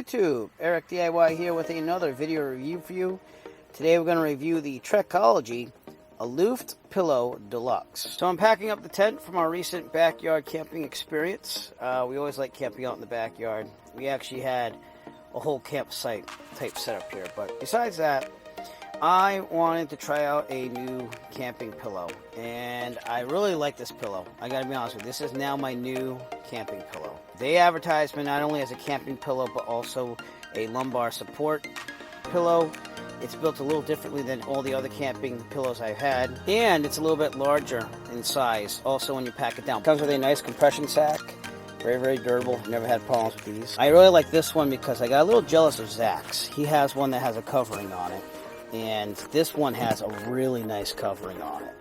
YouTube, Eric DIY here with another video review for you. Today we're going to review the Trekology Aluft Pillow Deluxe. So I'm packing up the tent from our recent backyard camping experience. We always like camping out in the backyard. We actually had a whole campsite type setup here, but besides that, I wanted to try out a new camping pillow, and I really like this pillow. I gotta be honest with you, this is now my new camping pillow. They advertise me not only as a camping pillow, but also a lumbar support pillow. It's built a little differently than all the other camping pillows I've had, and it's a little bit larger in size, also when you pack it down. It comes with a nice compression sack. Very, very durable. Never had problems with these. I really like this one because I got a little jealous of Zach's. He has one that has a covering on it, and this one has a really nice covering on it.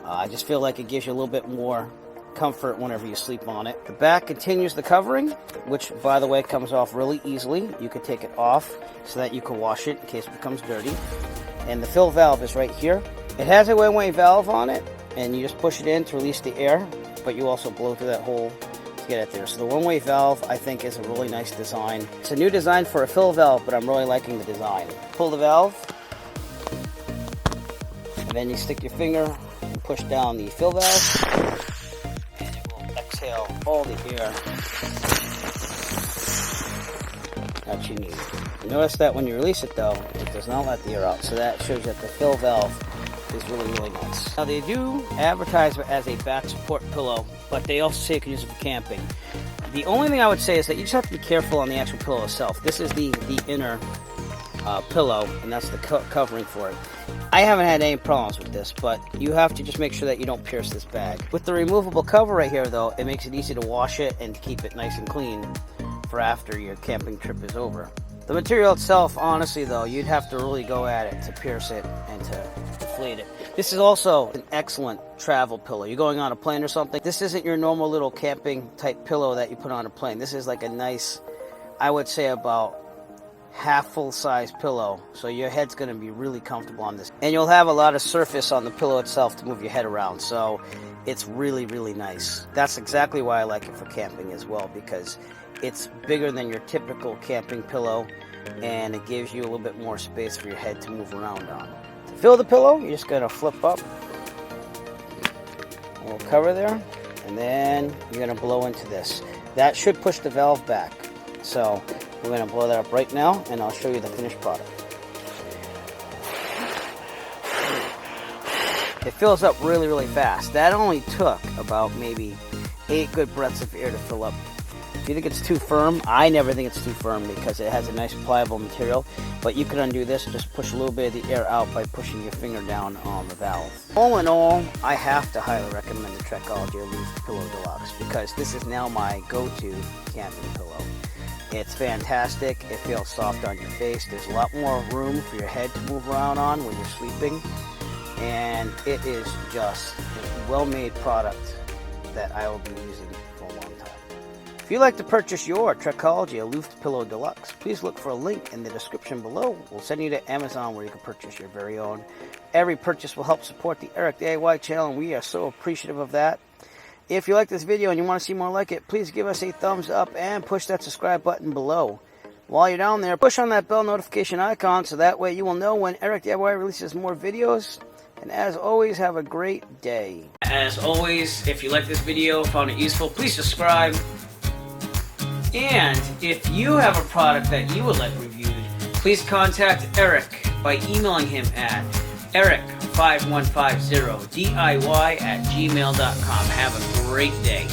I just feel like it gives you a little bit more comfort whenever you sleep on it. The back continues the covering, which, by the way, comes off really easily. You can take it off so that you can wash it in case it becomes dirty. And the fill valve is right here. It has a one-way valve on it, and you just push it in to release the air, but you also blow through that hole to get it there. So the one-way valve, I think, is a really nice design. It's a new design for a fill valve, but I'm really liking the design. Pull the valve, and then you stick your finger and push down the fill valve, and it will exhale all the air that you need. Notice that when you release it, though, it does not let the air out, so that shows that the fill valve is really, really nice. Now, they do advertise it as a back support pillow, but they also say you can use it for camping. The only thing I would say is that you just have to be careful on the actual pillow itself. This is the inner pillow, and that's the covering for it. I haven't had any problems with this, but you have to just make sure that you don't pierce this bag. With the removable cover right here, though, it makes it easy to wash it and to keep it nice and clean for after your camping trip is over. The material itself, honestly, though, you'd have to really go at it to pierce it and to deflate it. This is also an excellent travel pillow. You're going on a plane or something. This isn't your normal little camping type pillow that you put on a plane. This is like a nice, I would say about half full size pillow, so your head's going to be really comfortable on this, and you'll have a lot of surface on the pillow itself to move your head around, so it's really, really nice. That's exactly why I like it for camping as well, because it's bigger than your typical camping pillow, and it gives you a little bit more space for your head to move around on. To fill the pillow, you're just going to flip up a little cover there, and then you're going to blow into this. That should push the valve back, so we're going to blow that up right now, and I'll show you the finished product. It fills up really, really fast. That only took about maybe 8 good breaths of air to fill up. If you think it's too firm, I never think it's too firm because it has a nice pliable material, but you can undo this, just push a little bit of the air out by pushing your finger down on the valve. All in all, I have to highly recommend the Trekology Aluft Pillow Deluxe because this is now my go-to camping pillow. It's fantastic. It feels soft on your face. There's a lot more room for your head to move around on when you're sleeping, and it is just a well-made product that I will be using for a long time. If you'd like to purchase your Trekology Aluft Pillow Deluxe, please look for a link in the description below. We'll send you to Amazon where you can purchase your very own. Every purchase will help support the Eric DIY channel, and we are so appreciative of that. If you like this video and you want to see more like it, please give us a thumbs up and push that subscribe button below. While you're down there, push on that bell notification icon so that way you will know when Eric DIY releases more videos. And as always, have a great day. As always, if you like this video, found it useful, please subscribe. And if you have a product that you would like reviewed, please contact Eric by emailing him at eric5150diy@gmail.com. Have a great day.